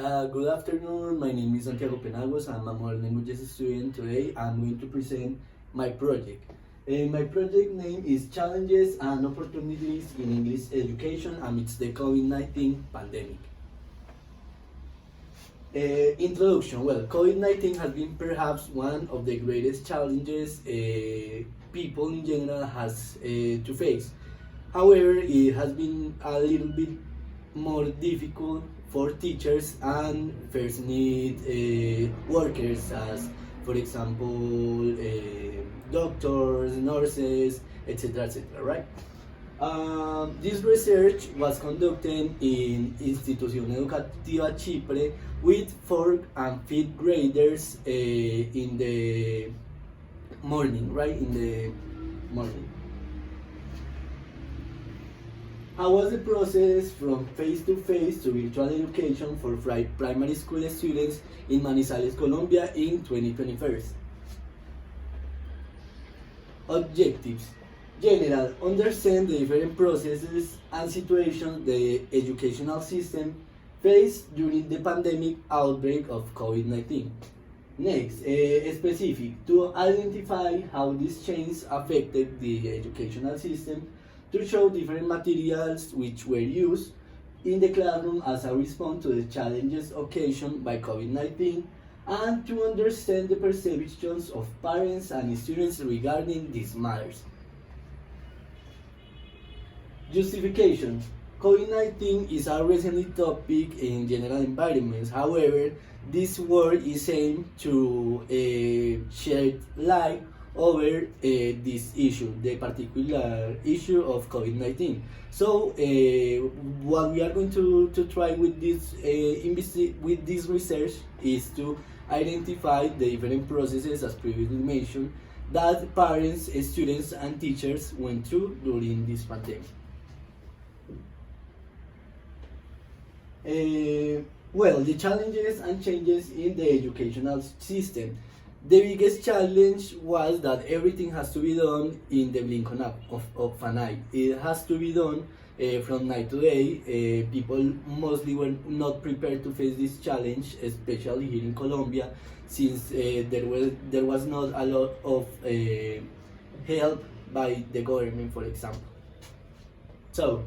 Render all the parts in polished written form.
Good afternoon. My name is Santiago Penagos. I'm a modern languages student. Today I'm going to present my project. My project name is Challenges and Opportunities in English Education amidst the COVID-19 pandemic. Introduction. Well, COVID-19 has been perhaps one of the greatest challenges people in general has to face. However, it has been a little bit more difficult for teachers and first need workers, as for example doctors, nurses, etc., etc., right? This research was conducted in Institución Educativa Chipre with 4th and 5th graders in the morning, right? In the morning. How was the process from face-to-face to virtual education for primary school students in Manizales, Colombia in 2021? Objectives. General, understand the different processes and situations the educational system faced during the pandemic outbreak of COVID-19. Next, specific, to identify how this change affected the educational system, to show different materials which were used in the classroom as a response to the challenges occasioned by COVID-19, and to understand the perceptions of parents and students regarding these matters. Justification. COVID-19 is a recent topic in general environments. However, this work is aimed to shed light over this issue, the particular issue of COVID-19. So, what we are going to try with this research is to identify the different processes, as previously mentioned, that parents, students, and teachers went through during this pandemic. Well, the challenges and changes in the educational system. The biggest challenge was that everything has to be done in the blink of an eye. It has to be done from night to day. People mostly were not prepared to face this challenge, especially here in Colombia, since there was not a lot of help by the government, for example. So,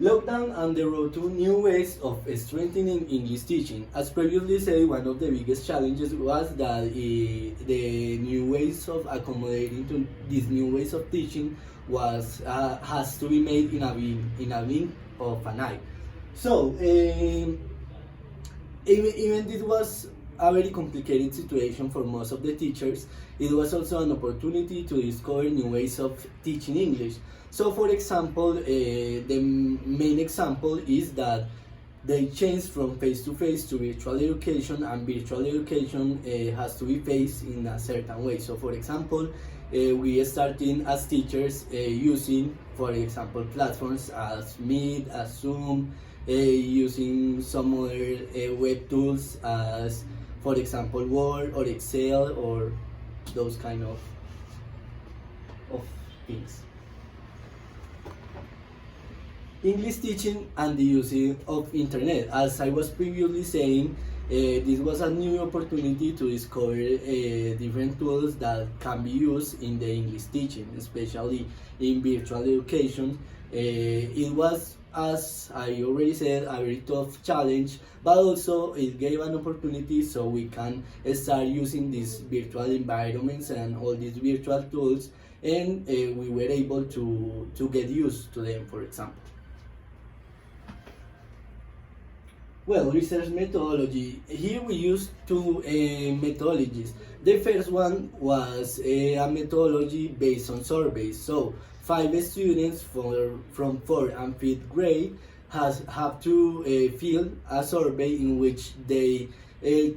lockdown and the road to new ways of strengthening English teaching. As previously said, one of the biggest challenges was that the new ways of accommodating to these new ways of teaching has to be made in a blink of an eye. So even this was a very complicated situation for most of the teachers, it was also an opportunity to discover new ways of teaching English. So, for example, the main example is that they changed from face-to-face to virtual education, and virtual education has to be faced in a certain way. So, for example, we started as teachers using, for example, platforms as Meet, as Zoom, using some other web tools as, for example, Word or Excel or those kind of things. English teaching and the use of internet. As I was previously saying, this was a new opportunity to discover different tools that can be used in the English teaching, especially in virtual education. It was, as I already said, a very tough challenge, but also it gave an opportunity so we can start using these virtual environments and all these virtual tools, and we were able to get used to them, for example. Well, research methodology. Here we used two methodologies. The first one was a methodology based on surveys. So 5 students from 4th and 5th grade have to fill a survey in which they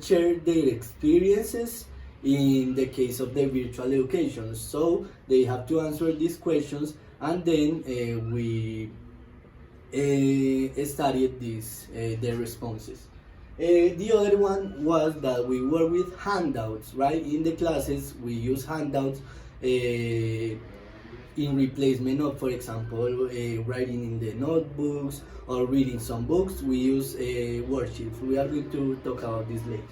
share their experiences in the case of the virtual education. So they have to answer these questions, and then we studied their responses. The other one was that we work with handouts, right? In the classes, we use handouts in replacement of, for example, writing in the notebooks or reading some books, we use worksheets. We are going to talk about this later.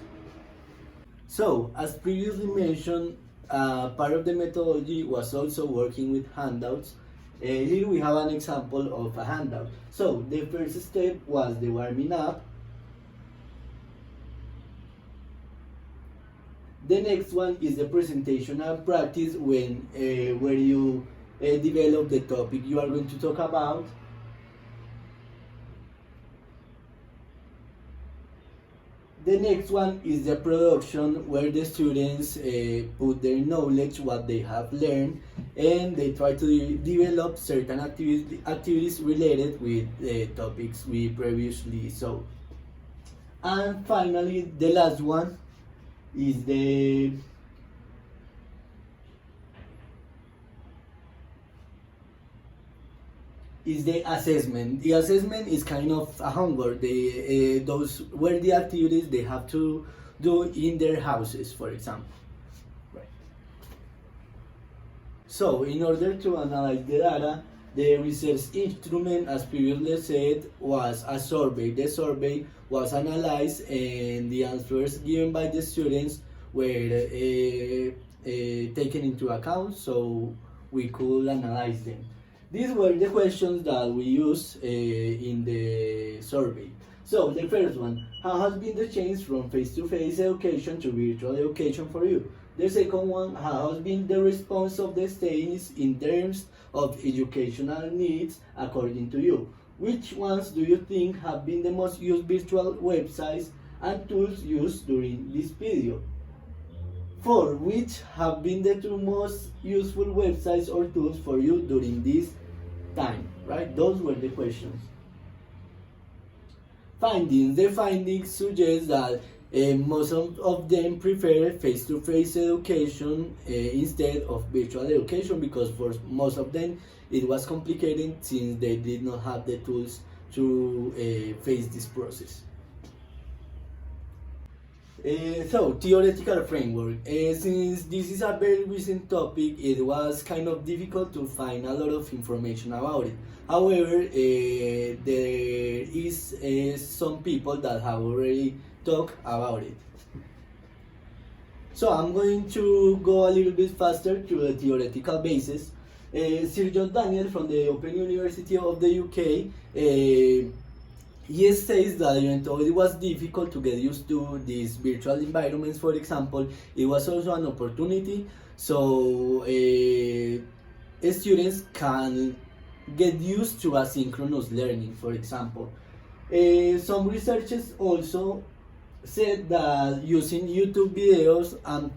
So, as previously mentioned, part of the methodology was also working with handouts. Here we have an example of a handout. So, the first step was the warming up. The next one is the presentation and practice when where you develop the topic you are going to talk about. The next one is the production, where the students put their knowledge, what they have learned, and they try to develop certain activities related with the topics we previously saw. And finally, the last one is the assessment. The assessment is kind of a homework. Those were the activities they have to do in their houses, for example. Right. So, in order to analyze the data, the research instrument, as previously said, was a survey. The survey was analyzed, and the answers given by the students were taken into account, so we could analyze them. These were the questions that we used in the survey. So the first one, how has been the change from face-to-face education to virtual education for you? The second one, how has been the response of the states in terms of educational needs according to you? Which ones do you think have been the most used virtual websites and tools used during this video? 4. Which have been the two most useful websites or tools for you during this time? Right? Those were the questions. Findings. The findings suggest that most of them prefer face-to-face education instead of virtual education, because for most of them it was complicated since they did not have the tools to face this process. So, theoretical framework. Since this is a very recent topic, it was kind of difficult to find a lot of information about it. However, there is some people that have already talked about it. So I'm going to go a little bit faster to the theoretical basis. Sir John Daniel from the Open University of the UK, he says that even though it was difficult to get used to these virtual environments, for example, it was also an opportunity so students can get used to asynchronous learning, for example. Some researchers also said that using YouTube videos, I'm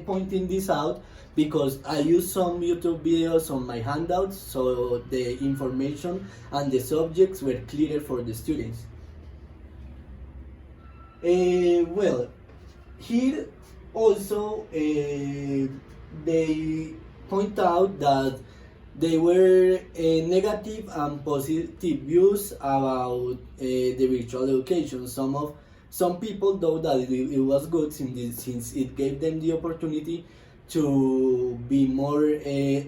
pointing this out because I use some YouTube videos on my handouts, so the information and the subjects were clearer for the students. Well, here also they point out that there were negative and positive views about the virtual education. Some people thought that it was good since it gave them the opportunity to be more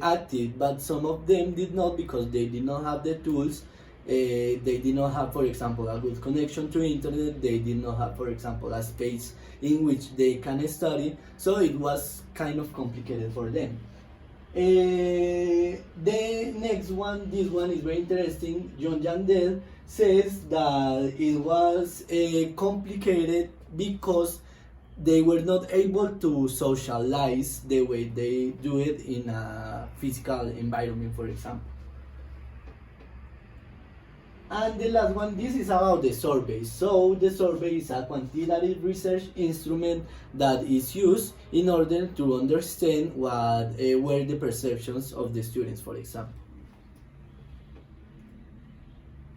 active, but some of them did not because they did not have the tools. They did not have, for example, a good connection to internet. They did not have, for example, a space in which they can study, so it was kind of complicated for them. The next one, this one is very interesting. John Yandel says that it was complicated because they were not able to socialize the way they do it in a physical environment, for example. And the last one, this is about the survey. So the survey is a quantitative research instrument that is used in order to understand what were the perceptions of the students, for example.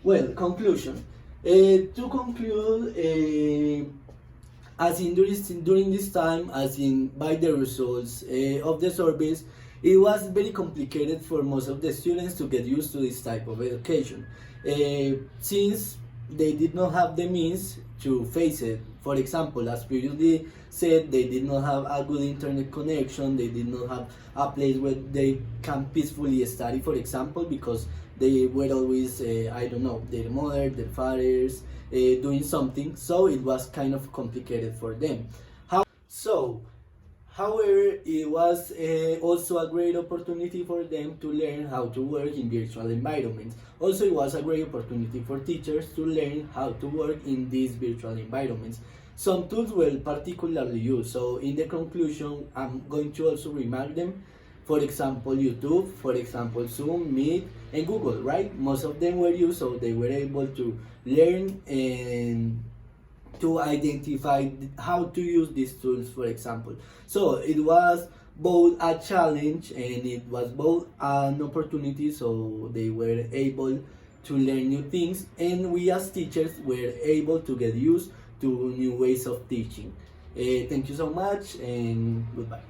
Well, conclusion. To conclude, as in during this time, as in by the results of the surveys, it was very complicated for most of the students to get used to this type of education. Since they did not have the means to face it. For example, as previously said, they did not have a good internet connection, they did not have a place where they can peacefully study, for example, because they were always, I don't know, their mother, their fathers, doing something, so it was kind of complicated for them. So, however, it was also a great opportunity for them to learn how to work in virtual environments. Also, it was a great opportunity for teachers to learn how to work in these virtual environments. Some tools were particularly used, so in the conclusion, I'm going to also remark them. For example, YouTube, for example, Zoom, Meet, and Google, right? Most of them were used, so they were able to learn and to identify how to use these tools, for example. So it was both a challenge and it was both an opportunity, so they were able to learn new things, and we as teachers were able to get used to new ways of teaching. Thank you so much, and goodbye.